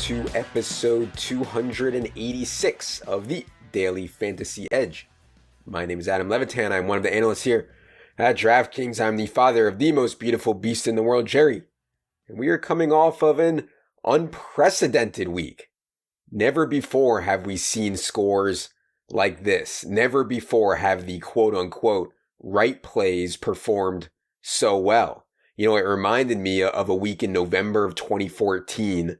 to episode 286 of the Daily Fantasy Edge. My name is Adam Levitan. I'm one of the analysts here at DraftKings. I'm the father of the most beautiful beast in the world, Jerry. And we are coming off of an unprecedented week. Never before have we seen scores like this. Never before have the quote-unquote right plays performed so well. You know, it reminded me of a week in November of 2014,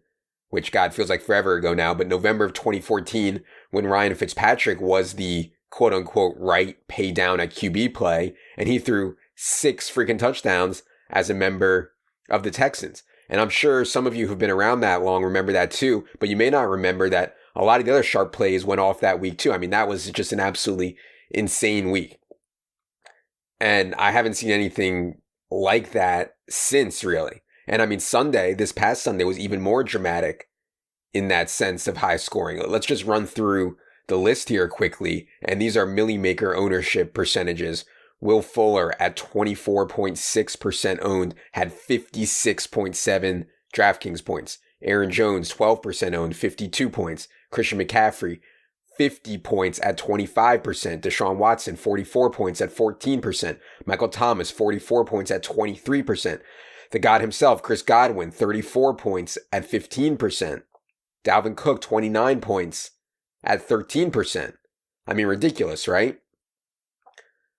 which, God, feels like forever ago now, but November of 2014, when Ryan Fitzpatrick was the quote-unquote right pay down at QB play, and he threw 6 freaking touchdowns as a member of the Texans. And I'm sure some of you who've been around that long remember that too, but you may not remember that a lot of the other sharp plays went off that week too. I mean, that was just an absolutely insane week. And I haven't seen anything like that since, really. And I mean, this past Sunday was even more dramatic in that sense of high scoring. Let's just run through the list here quickly. And these are Millie Maker ownership percentages. Will Fuller at 24.6% owned had 56.7 DraftKings points. Aaron Jones, 12% owned, 52 points. Christian McCaffrey, 50 points at 25%. Deshaun Watson, 44 points at 14%. Michael Thomas, 44 points at 23%. The God himself, Chris Godwin, 34 points at 15%. Dalvin Cook, 29 points at 13%. I mean, ridiculous, right?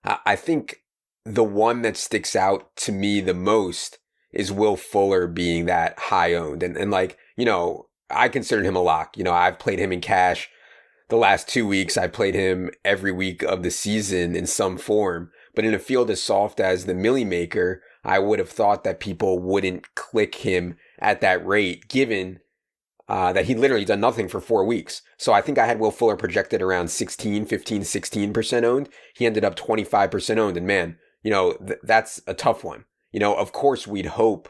I think the one that sticks out to me the most is Will Fuller being that high owned. And like, you know, I considered him a lock. You know, I've played him in cash the last 2 weeks. I played him every week of the season in some form. But in a field as soft as the Millie Maker, I would have thought that people wouldn't click him at that rate, given that he literally done nothing for 4 weeks. So I think I had Will Fuller projected around 16% owned. He ended up 25% owned. And man, you know, that's a tough one. You know, of course, we'd hope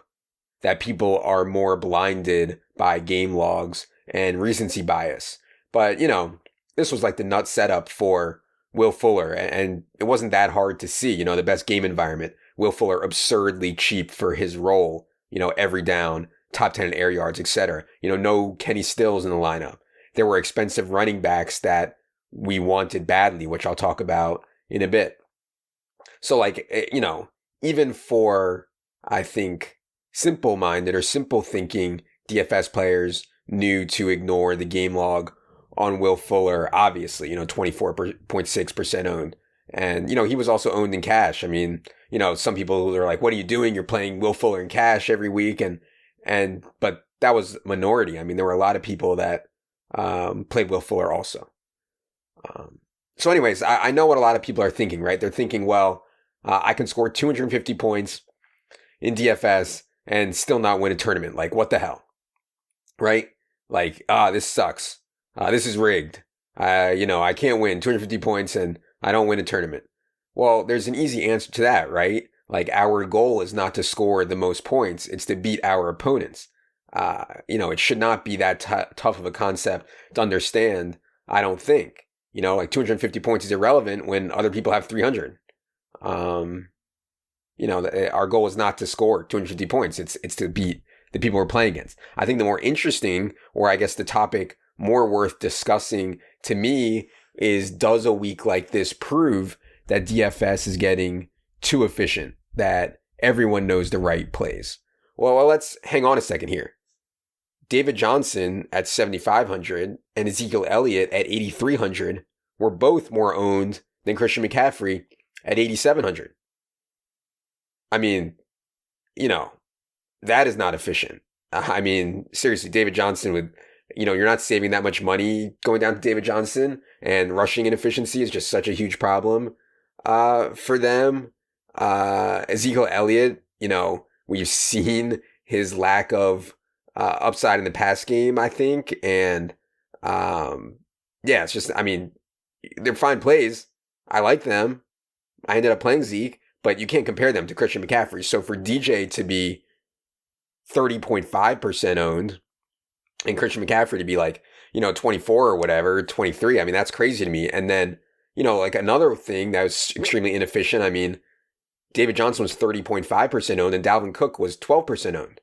that people are more blinded by game logs and recency bias. But, you know, this was like the nut setup for Will Fuller. And it wasn't that hard to see, you know, the best game environment. Will Fuller absurdly cheap for his role, you know, every down, top 10 in air yards, etc. You know, no Kenny Stills in the lineup. There were expensive running backs that we wanted badly, which I'll talk about in a bit. So like, you know, even for, I think, simple-minded or simple thinking DFS players knew to ignore the game log on Will Fuller, obviously, you know, 24.6% owned. And, you know, he was also owned in cash. I mean, you know, some people are like, what are you doing? You're playing Will Fuller in cash every week. But that was minority. I mean, there were a lot of people that played Will Fuller also. So anyways, I know what a lot of people are thinking, right? They're thinking, well, I can score 250 points in DFS and still not win a tournament. Like, what the hell? Right? Like, this sucks. This is rigged. You know, I can't win 250 points and I don't win a tournament. Well, there's an easy answer to that, right? Like, our goal is not to score the most points. It's to beat our opponents. You know, it should not be that tough of a concept to understand, I don't think. You know, like 250 points is irrelevant when other people have 300. You know, our goal is not to score 250 points. It's to beat the people we're playing against. I think the more interesting, or I guess the topic more worth discussing to me, is does a week like this prove that DFS is getting too efficient, that everyone knows the right plays? Well, let's hang on a second here. David Johnson at 7,500 and Ezekiel Elliott at 8,300 were both more owned than Christian McCaffrey at 8,700. I mean, you know, that is not efficient. I mean, seriously, David Johnson would, you know, you're not saving that much money going down to David Johnson, and rushing inefficiency is just such a huge problem for them. Ezekiel Elliott, you know, we've seen his lack of upside in the pass game, I think. And yeah, it's just, I mean, they're fine plays. I like them. I ended up playing Zeke, but you can't compare them to Christian McCaffrey. So for DJ to be 30.5% owned and Christian McCaffrey to be like, you know, 24 or whatever, 23, I mean, that's crazy to me. And then, you know, like another thing that was extremely inefficient, I mean, David Johnson was 30.5% owned and Dalvin Cook was 12% owned.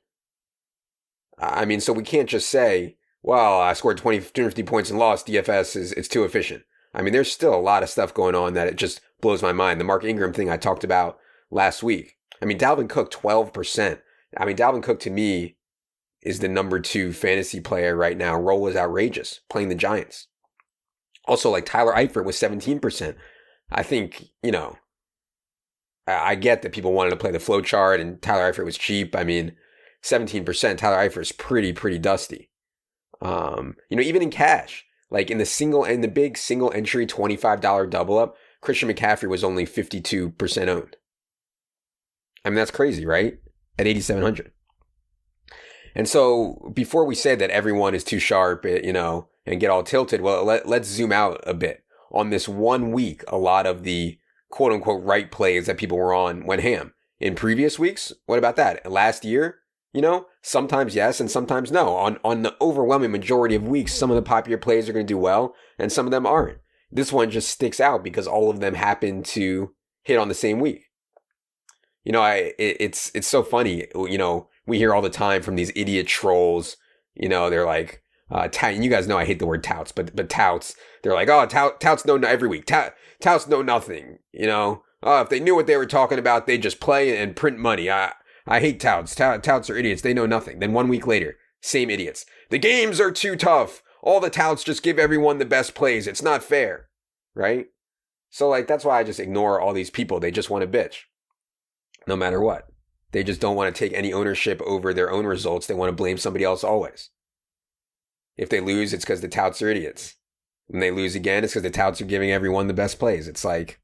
I mean, so we can't just say, well, I scored 250 points and lost. DFS it's too efficient. I mean, there's still a lot of stuff going on that it just blows my mind. The Mark Ingram thing I talked about last week. I mean, Dalvin Cook, 12%. I mean, Dalvin Cook to me is the number 2 fantasy player right now. Role is outrageous playing the Giants. Also, like Tyler Eifert was 17%. I think, I get that people wanted to play the flow chart and Tyler Eifert was cheap. I mean, 17%, Tyler Eifert is pretty dusty. Even in cash, like in the big single entry $25 double up, Christian McCaffrey was only 52% owned. I mean, that's crazy, right? At 8,700. And so before we say that everyone is too sharp, and get all tilted, well, let's zoom out a bit. On this 1 week, a lot of the quote unquote right plays that people were on went ham. In previous weeks, what about that? Last year, sometimes yes and sometimes no. On the overwhelming majority of weeks, some of the popular plays are going to do well and some of them aren't. This one just sticks out because all of them happen to hit on the same week. It's so funny. We hear all the time from these idiot trolls. They're like, you guys know I hate the word touts, but touts. They're like, oh, touts know every week. Touts know nothing. If they knew what they were talking about, they'd just play and print money. I hate touts. Touts are idiots. They know nothing. Then 1 week later, same idiots. The games are too tough. All the touts just give everyone the best plays. It's not fair, right? So that's why I just ignore all these people. They just want to bitch. No matter what. They just don't want to take any ownership over their own results. They want to blame somebody else always. If they lose, it's because the touts are idiots. When they lose again, it's because the touts are giving everyone the best plays. It's like,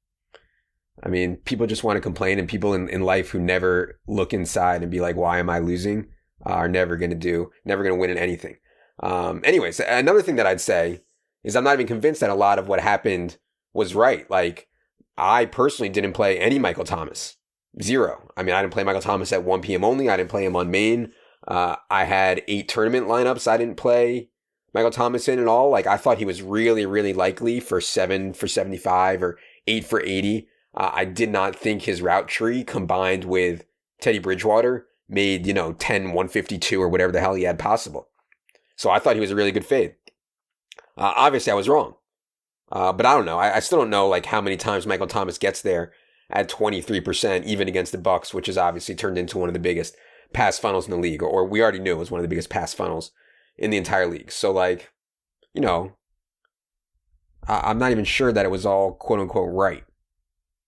people just want to complain, and people in life who never look inside and be like, why am I losing? Are never going to win in anything. Anyways, another thing that I'd say is I'm not even convinced that a lot of what happened was right. Like, I personally didn't play any Michael Thomas. 0. I didn't play Michael Thomas at 1 p.m. only. I didn't play him on main. I had 8 tournament lineups. I didn't play Michael Thomas in at all. I thought he was really, really likely for 7 for 75 or 8 for 80. I did not think his route tree combined with Teddy Bridgewater made, 10, 152 or whatever the hell he had possible. So I thought he was a really good fade. Obviously, I was wrong. But I don't know. I still don't know how many times Michael Thomas gets there at 23%, even against the Bucs, which has obviously turned into one of the biggest pass funnels in the league, or we already knew it was one of the biggest pass funnels in the entire league. So I'm not even sure that it was all quote unquote right.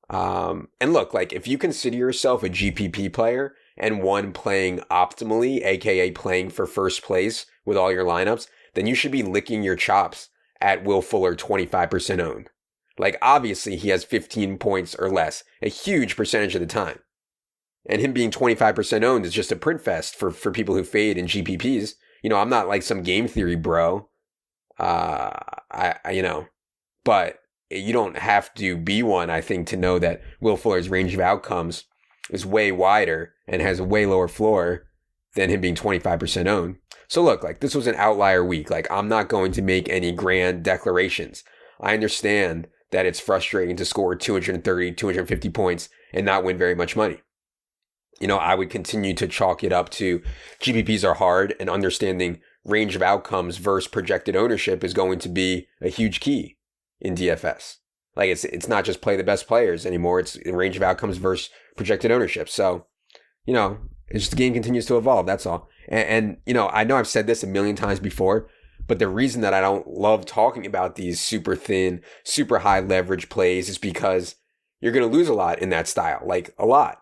And look, if you consider yourself a GPP player and one playing optimally, aka playing for first place with all your lineups, then you should be licking your chops at Will Fuller 25% owned. Obviously he has 15 points or less, a huge percentage of the time. And him being 25% owned is just a print fest for people who fade in GPPs. I'm not some game theory bro. But you don't have to be one, I think, to know that Will Fuller's range of outcomes is way wider and has a way lower floor than him being 25% owned. So look, this was an outlier week. I'm not going to make any grand declarations. I understand that it's frustrating to score 230, 250 points and not win very much money. I would continue to chalk it up to GPPs are hard, and understanding range of outcomes versus projected ownership is going to be a huge key in DFS. It's not just play the best players anymore. It's range of outcomes versus projected ownership. So, it's just the game continues to evolve. That's all. And I know I've said this a million times before, but the reason that I don't love talking about these super thin, super high leverage plays is because you're going to lose a lot in that style. A lot,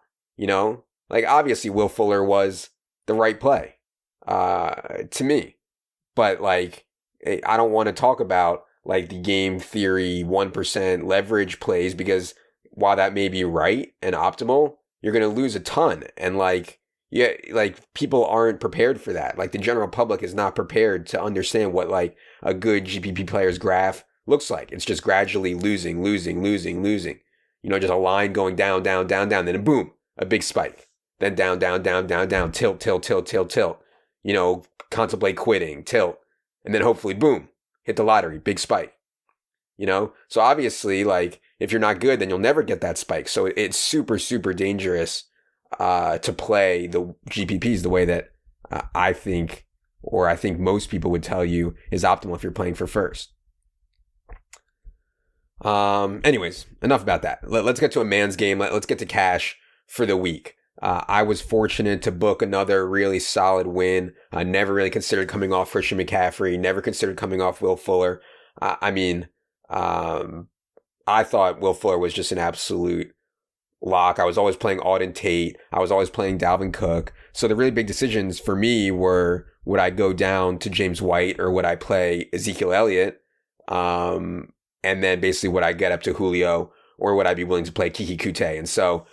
obviously Will Fuller was the right play, to me, but I don't want to talk about the game theory 1% leverage plays, because while that may be right and optimal, you're going to lose a ton. And people aren't prepared for that. The general public is not prepared to understand what a good GPP player's graph looks like. It's just gradually losing. Just a line going down, then boom, a big spike. Then down, tilt. Contemplate quitting, tilt. And then hopefully, boom, hit the lottery, big spike. So obviously, if you're not good, then you'll never get that spike. So it's super, super dangerous to play the GPPs the way that I think or I think most people would tell you is optimal if you're playing for first. Anyways, enough about that. Let's get to a man's game. Let's get to cash for the week. I was fortunate to book another really solid win. I never really considered coming off Christian McCaffrey, never considered coming off Will Fuller. I thought Will Fuller was just an absolute lock. I was always playing Auden Tate. I was always playing Dalvin Cook. So the really big decisions for me were, would I go down to James White or would I play Ezekiel Elliott? And then basically would I get up to Julio or would I be willing to play Kiki Kute? And so,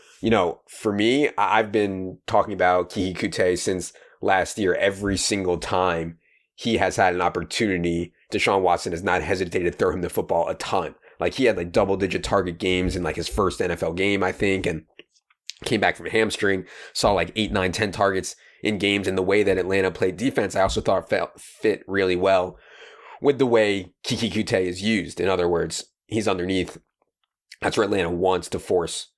for me, I've been talking about Kiki Kute since last year. Every single time he has had an opportunity, Deshaun Watson has not hesitated to throw him the football a ton. Like he had like double-digit target games in like his first NFL game, I think, and came back from a hamstring, saw like 8, 9, 10 targets in games. And the way that Atlanta played defense, I also thought fit really well with the way Kiki Kute is used. In other words, he's underneath. That's where Atlanta wants to force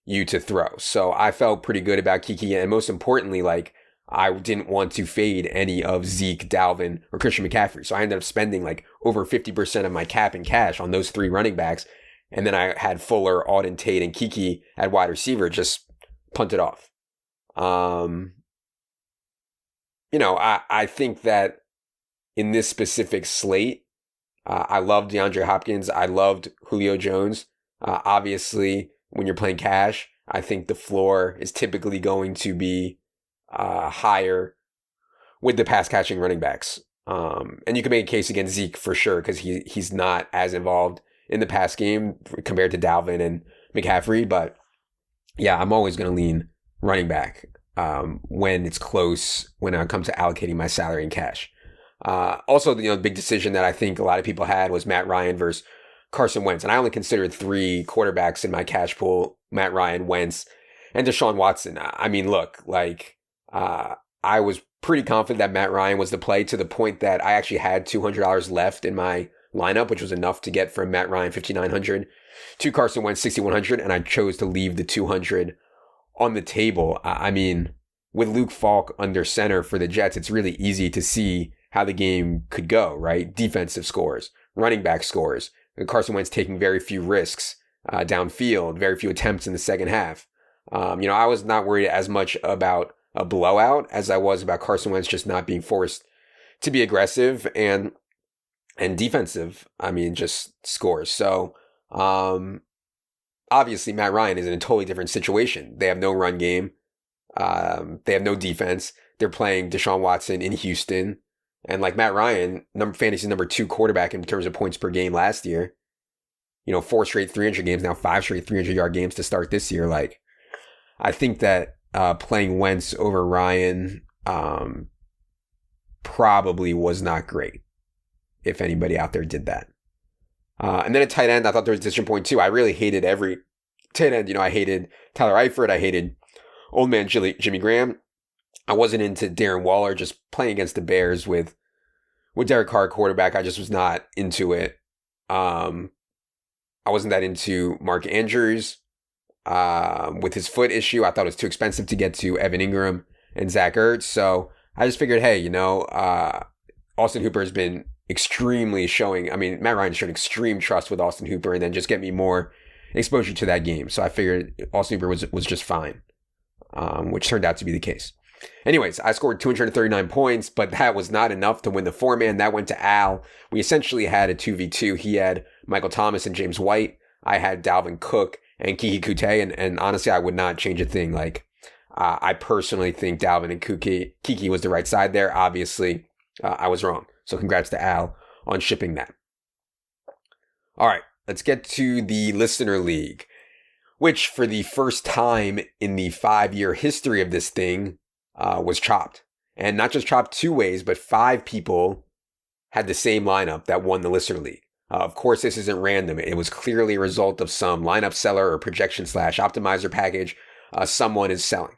you to throw. So I felt pretty good about Kiki. And most importantly, like I didn't want to fade any of Zeke, Dalvin, or Christian McCaffrey. So I ended up spending like over 50% of my cap in cash on those 3 running backs. And then I had Fuller, Auden Tate, and Kiki at wide receiver, just punted off. I think that in this specific slate, I loved DeAndre Hopkins. I loved Julio Jones. Obviously, when you're playing cash, I think the floor is typically going to be higher with the pass catching running backs. And you can make a case against Zeke for sure because he's not as involved in the pass game compared to Dalvin and McCaffrey. But yeah, I'm always going to lean running back when it's close when it comes to allocating my salary in cash. Also, the big decision that I think a lot of people had was Matt Ryan versus Carson Wentz. And I only considered 3 quarterbacks in my cash pool: Matt Ryan, Wentz, and Deshaun Watson. I mean, look, I was pretty confident that Matt Ryan was the play, to the point that I actually had $200 left in my lineup, which was enough to get from Matt Ryan $5,900 to Carson Wentz $6,100, and I chose to leave the $200 on the table. I mean, with Luke Falk under center for the Jets, it's really easy to see how the game could go, right? Defensive scores, running back scores, Carson Wentz taking very few risks downfield, very few attempts in the second half. I was not worried as much about a blowout as I was about Carson Wentz just not being forced to be aggressive and defensive. I mean, just scores. So, obviously Matt Ryan is in a totally different situation. They have no run game. They have no defense. They're playing Deshaun Watson in Houston. And like Matt Ryan, fantasy number 2 quarterback in terms of points per game last year, 4 straight 300 games, now 5 straight 300-yard games to start this year. Like, I think that playing Wentz over Ryan probably was not great, if anybody out there did that. And then at tight end, I thought there was a decision point too. I really hated every tight end. I hated Tyler Eifert. I hated old man Jimmy Graham. I wasn't into Darren Waller. Just playing against the Bears with Derek Carr quarterback, I just was not into it. I wasn't that into Mark Andrews with his foot issue. I thought it was too expensive to get to Evan Ingram and Zach Ertz. So I just figured, hey, Austin Hooper has been extremely showing. I mean, Matt Ryan showed extreme trust with Austin Hooper, and then just get me more exposure to that game. So I figured Austin Hooper was just fine, which turned out to be the case. Anyways, I scored 239 points, but that was not enough to win the 4-man. That went to Al. We essentially had a 2v2. He had Michael Thomas and James White. I had Dalvin Cook and Kiki Kute, and honestly, I would not change a thing. Like, I personally think Dalvin and Kiki was the right side there. Obviously, I was wrong. So congrats to Al on shipping that. All right, let's get to the Listener League, which for the first time in the 5-year history of this thing was chopped. And not just chopped 2 ways, but 5 people had the same lineup that won the Listener League. Of course, this isn't random. It was clearly a result of some lineup seller or projection/optimizer package someone is selling.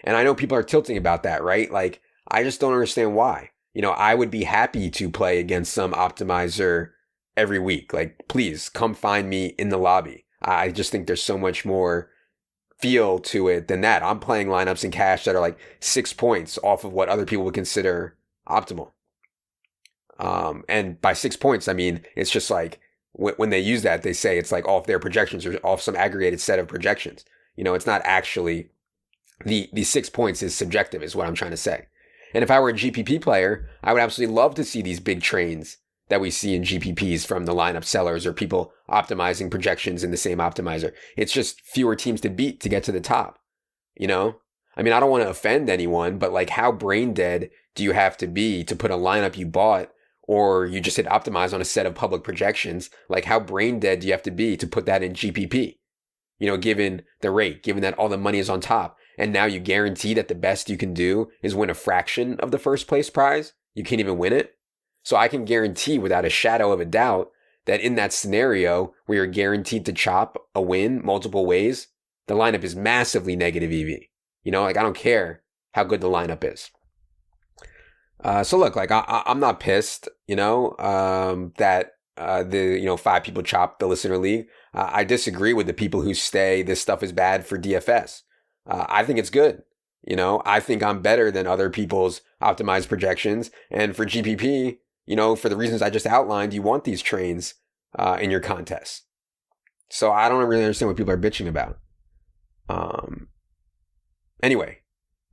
And I know people are tilting about that, right? Like, I just don't understand why. I would be happy to play against some optimizer every week. Like, please come find me in the lobby. I just think there's so much more feel to it than that. I'm playing lineups in cash that are like 6 points off of what other people would consider optimal. And by 6 points, I mean, it's just like when they use that, they say it's like off their projections or off some aggregated set of projections. It's not actually the 6 points is subjective is what I'm trying to say. And if I were a GPP player, I would absolutely love to see these big trains that we see in GPPs from the lineup sellers or people optimizing projections in the same optimizer. It's just fewer teams to beat to get to the top. I mean, I don't want to offend anyone, but like how brain dead do you have to be to put a lineup you bought or you just hit optimize on a set of public projections? Like how brain dead do you have to be to put that in GPP? Given the rate, given that all the money is on top. And now you guarantee that the best you can do is win a fraction of the first place prize. You can't even win it. So I can guarantee without a shadow of a doubt that in that scenario where you're guaranteed to chop a win multiple ways, the lineup is massively negative EV. I don't care how good the lineup is. So look, like I'm not pissed, that the 5 people chopped the listener league. I disagree with the people who say this stuff is bad for DFS. I think it's good. I think I'm better than other people's optimized projections. And for GPP, for the reasons I just outlined, you want these trains in your contests. So I don't really understand what people are bitching about. Anyway,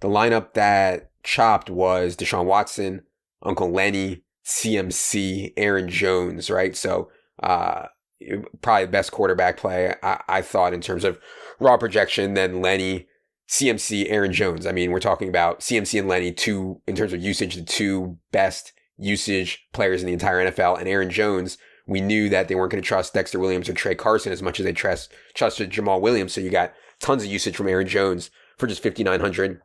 the lineup that chopped was Deshaun Watson, Uncle Lenny, CMC, Aaron Jones, right? So probably the best quarterback play I thought in terms of raw projection, then Lenny, CMC, Aaron Jones. I mean, we're talking about CMC and Lenny, in terms of usage, the 2 best usage players in the entire NFL. And Aaron Jones, we knew that they weren't going to trust Dexter Williams or Trey Carson as much as they trusted Jamal Williams. So you got tons of usage from Aaron Jones for just 5,900.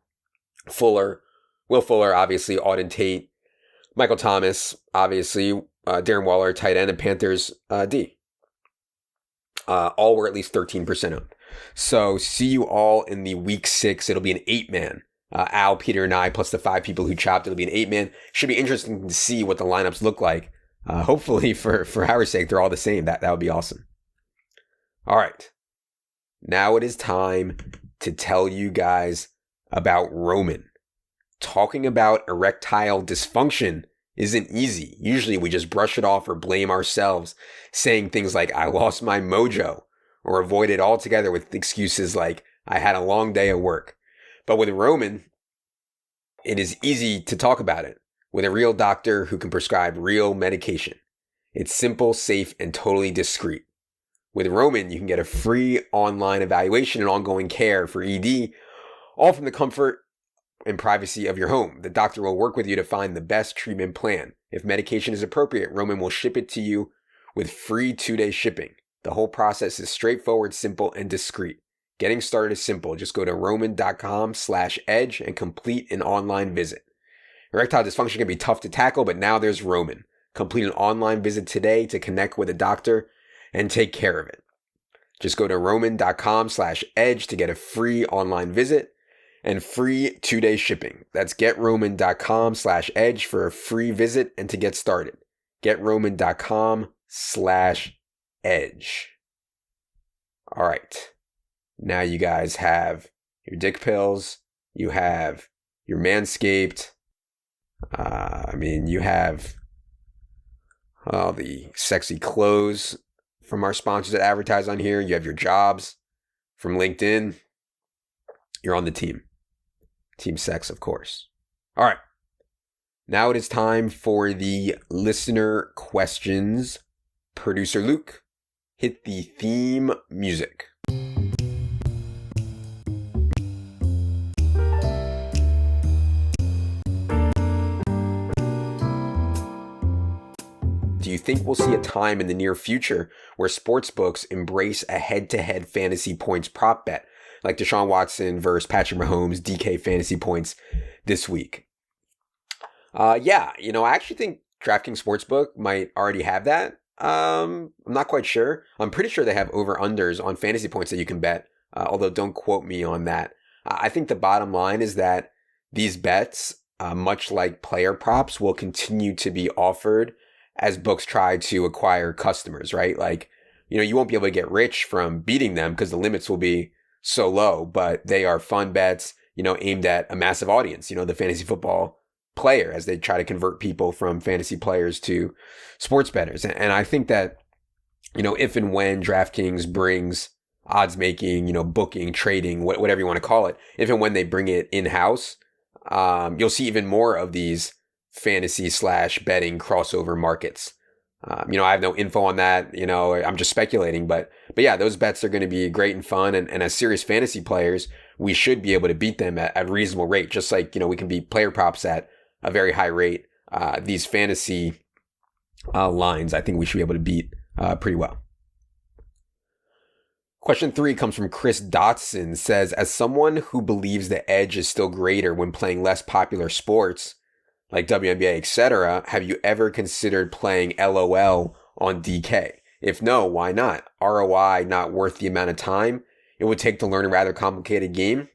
Will Fuller, obviously, Auden Tate, Michael Thomas, obviously, Darren Waller, tight end, and Panthers D. All were at least 13% owned. So see you all in the week 6. It'll be an 8-man. Al, Peter, and I, plus the 5 people who chopped, it'll be an 8-man. Should be interesting to see what the lineups look like. Hopefully, for our sake, they're all the same. That would be awesome. All right. Now it is time to tell you guys about Roman. Talking about erectile dysfunction isn't easy. Usually we just brush it off or blame ourselves, saying things like, I lost my mojo, or avoid it altogether with excuses like, I had a long day at work. But with Roman, it is easy to talk about it with a real doctor who can prescribe real medication. It's simple, safe, and totally discreet. With Roman, you can get a free online evaluation and ongoing care for ED, all from the comfort and privacy of your home. The doctor will work with you to find the best treatment plan. If medication is appropriate, Roman will ship it to you with free 2-day shipping. The whole process is straightforward, simple, and discreet. Getting started is simple. Just go to roman.com/edge and complete an online visit. Erectile dysfunction can be tough to tackle, but now there's Roman. Complete an online visit today to connect with a doctor and take care of it. Just go to roman.com/edge to get a free online visit and free 2-day shipping. That's getroman.com/edge for a free visit and to get started. Getroman.com/edge. All right. Now you guys have your dick pills. You have your Manscaped. You have all the sexy clothes from our sponsors that advertise on here. You have your jobs from LinkedIn. You're on the team. Team sex, of course. All right. Now it is time for the listener questions. Producer Luke, hit the theme music. Do you think we'll see a time in the near future where sportsbooks embrace a head-to-head fantasy points prop bet, like Deshaun Watson versus Patrick Mahomes, DK fantasy points this week? Yeah, I actually think DraftKings Sportsbook might already have that. I'm not quite sure. I'm pretty sure they have over-unders on fantasy points that you can bet, although don't quote me on that. I think the bottom line is that these bets, much like player props, will continue to be offered as books try to acquire customers, right? Like, you won't be able to get rich from beating them because the limits will be so low, but they are fun bets, aimed at a massive audience, the fantasy football player as they try to convert people from fantasy players to sports bettors. And I think that, if and when DraftKings brings odds making, booking, trading, whatever you want to call it, if and when they bring it in-house, you'll see even more of these fantasy / betting crossover markets. I have no info on that. I'm just speculating, but yeah, those bets are going to be great and fun. And as serious fantasy players, we should be able to beat them at reasonable rate. Just like, we can beat player props at a very high rate. These fantasy lines, I think we should be able to beat pretty well. Question 3 comes from Chris Dotson. Says, as someone who believes the edge is still greater when playing less popular sports like WNBA, etc., have you ever considered playing LOL on DK? If no, why not? ROI not worth the amount of time it would take to learn a rather complicated game?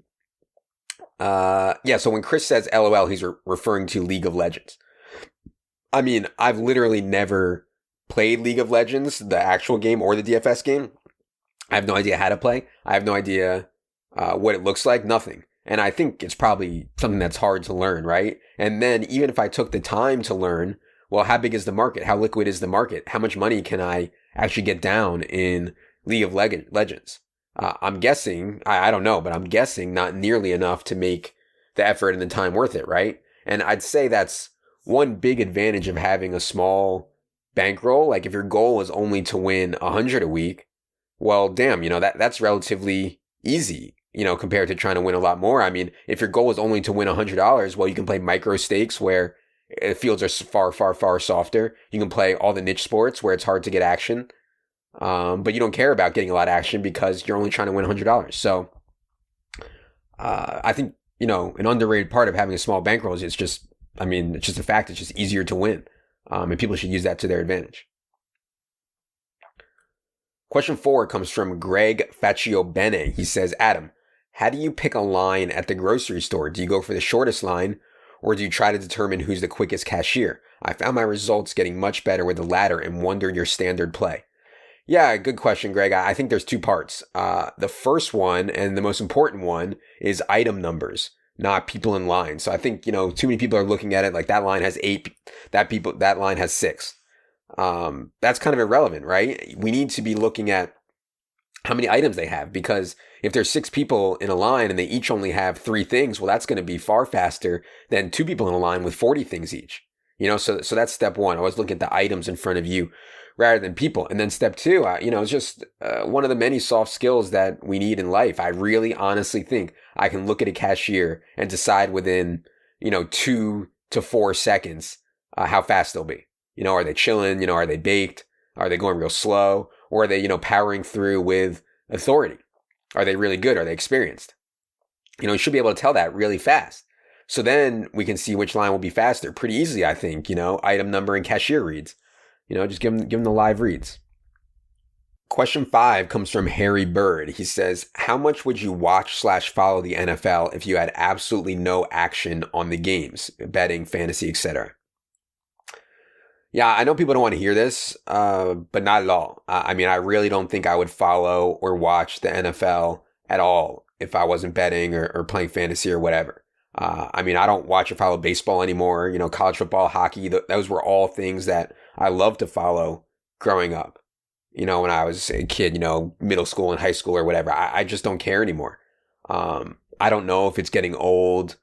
So when Chris says LOL, he's referring to League of Legends. I mean, I've literally never played League of Legends, the actual game or the DFS game. I have no idea how to play. I have no idea what it looks like, nothing. And I think it's probably something that's hard to learn, right? And then even if I took the time to learn, well, how big is the market? How liquid is the market? How much money can I actually get down in League of Legends? I'm guessing, I don't know, but I'm guessing not nearly enough to make the effort and the time worth it, right? And I'd say that's one big advantage of having a small bankroll. Like if your goal is only to win 100 a week, well, damn, that's relatively easy, compared to trying to win a lot more. I mean, if your goal is only to win $100, well, you can play micro stakes where fields are far, far, far softer. You can play all the niche sports where it's hard to get action. But you don't care about getting a lot of action because you're only trying to win $100. So, I think, an underrated part of having a small bankroll is it's just a fact. It's just easier to win. And people should use that to their advantage. Question 4 comes from Greg Faccio Bene. He says, Adam, how do you pick a line at the grocery store? Do you go for the shortest line or do you try to determine who's the quickest cashier? I found my results getting much better with the latter and wondered your standard play. Yeah, good question, Greg. I think there's 2 parts. The first one and the most important one is item numbers, not people in line. So I think, too many people are looking at it like that line has 8, that line has 6. That's kind of irrelevant, right? We need to be looking at how many items they have, because if there's 6 people in a line and they each only have 3 things, well, that's going to be far faster than 2 people in a line with 40 things each. So that's step 1. Always look at the items in front of you rather than people. And then step 2, it's just one of the many soft skills that we need in life. I really honestly think I can look at a cashier and decide within, 2 to 4 seconds how fast they'll be. Are they chilling? Are they baked? Are they going real slow? Or are they, powering through with authority? Are they really good? Are they experienced? You should be able to tell that really fast. So then we can see which line will be faster pretty easily, I think, item number and cashier reads. Just give them the live reads. Question 5 comes from Harry Bird. He says, how much would you watch / follow the NFL if you had absolutely no action on the games, betting, fantasy, etc.? Yeah, I know people don't want to hear this, but not at all. I really don't think I would follow or watch the NFL at all if I wasn't betting or playing fantasy or whatever. I don't watch or follow baseball anymore. College football, hockey, those were all things that I loved to follow growing up. When I was a kid, middle school and high school or whatever. I just don't care anymore. I don't know if it's getting old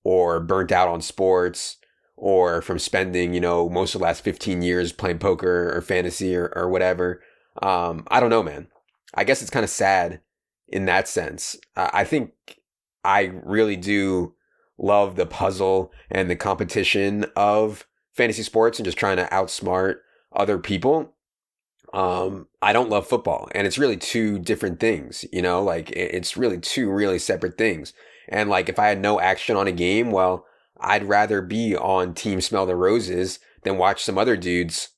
or burnt out on sports, or from spending, most of the last 15 years playing poker or fantasy or whatever. I don't know, man. I guess it's kind of sad in that sense. I think I really do love the puzzle and the competition of fantasy sports and just trying to outsmart other people. I don't love football, and it's really 2 different things, it's really 2 really separate things. And if I had no action on a game, well, I'd rather be on Team Smell the Roses than watch some other dudes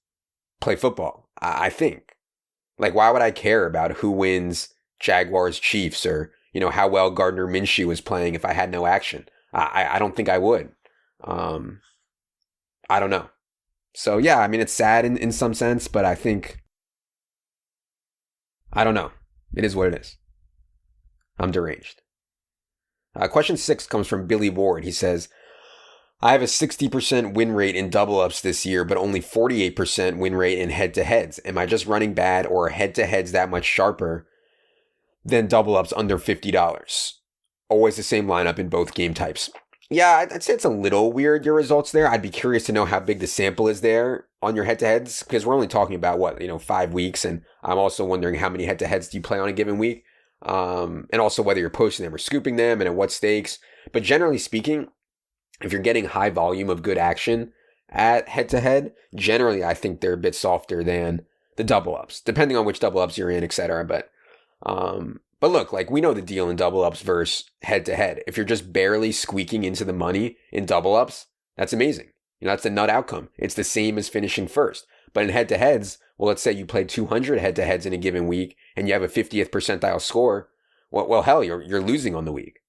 play football. I think. Why would I care about who wins Jaguars Chiefs or, how well Gardner Minshew was playing if I had no action? I don't think I would. I don't know. So yeah, it's sad in some sense, but I think, I don't know. It is what it is. I'm deranged. Question 6 comes from Billy Ward. He says, I have a 60% win rate in double ups this year, but only 48% win rate in head-to-heads. Am I just running bad, or are head-to-heads that much sharper than double ups under $50? Always the same lineup in both game types. Yeah, I'd say it's a little weird, your results there. I'd be curious to know how big the sample is there on your head-to-heads, because we're only talking about, 5 weeks, and I'm also wondering how many head-to-heads do you play on a given week, and also whether you're posting them or scooping them, and at what stakes. But generally speaking, if you're getting high volume of good action at head-to-head, generally I think they're a bit softer than the double-ups, depending on which double-ups you're in, etc. But look, we know the deal in double ups versus head to head. If you're just barely squeaking into the money in double ups, that's amazing. That's a nut outcome. It's the same as finishing first. But in head to heads, well, let's say you play 200 head to heads in a given week and you have a 50th percentile score. Well, hell, you're losing on the week.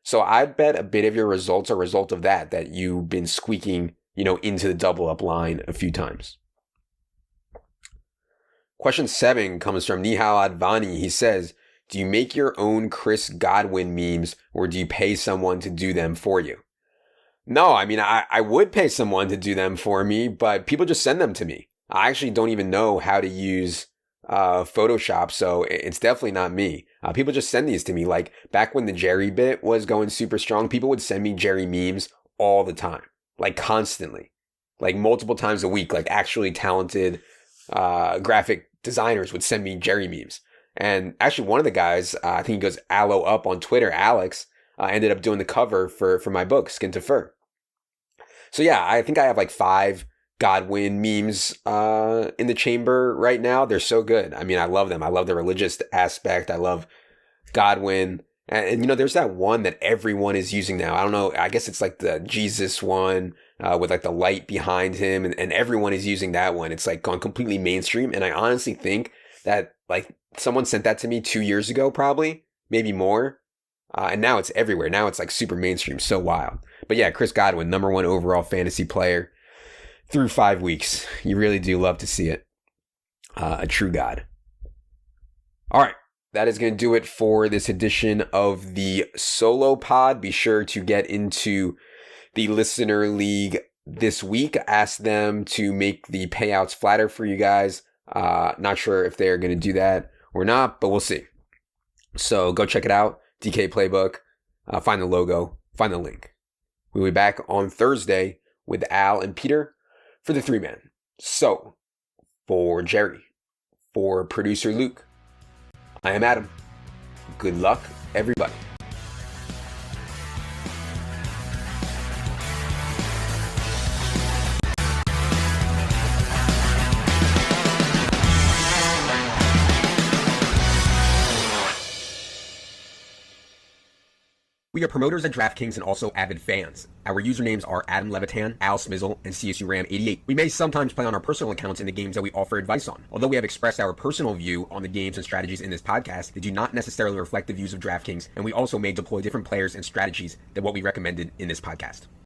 So I bet a bit of your results are a result of that you've been squeaking, into the double up line a few times. Question 7 comes from Nihal Advani. He says, do you make your own Chris Godwin memes, or do you pay someone to do them for you? No, I would pay someone to do them for me, but people just send them to me. I actually don't even know how to use Photoshop, so it's definitely not me. People just send these to me. Back when the Jerry bit was going super strong, people would send me Jerry memes all the time, constantly, multiple times a week. Actually talented graphic designers would send me Jerry memes. And actually, one of the guys, I think he goes Aloe Up on Twitter, Alex, ended up doing the cover for my book, Skin to Fur. So yeah, I think I have 5 Godwin memes in the chamber right now. They're so good. I love them. I love the religious aspect. I love Godwin. And there's that one that everyone is using now. I don't know. I guess it's the Jesus one with the light behind him. And everyone is using that one. It's gone completely mainstream. And I honestly think that someone sent that to me 2 years ago, probably, maybe more. And now it's everywhere. Now it's super mainstream. So wild. But yeah, Chris Godwin, number 1 overall fantasy player through 5 weeks. You really do love to see it. A true God. All right. That is going to do it for this edition of the Solo Pod. Be sure to get into the Listener League this week. Ask them to make the payouts flatter for you guys. Not sure if they're going to do that or not, but we'll see. So go check it out. DK Playbook. Find the logo. Find the link. We'll be back on Thursday with Al and Peter for the 3-man. So, for Jerry, for producer Luke, I am Adam. Good luck, everybody. We are promoters at DraftKings and also avid fans. Our usernames are Adam Levitan, Al Smizzle, and CSU Ram 88. We may sometimes play on our personal accounts in the games that we offer advice on. Although we have expressed our personal view on the games and strategies in this podcast, they do not necessarily reflect the views of DraftKings, and we also may deploy different players and strategies than what we recommended in this podcast.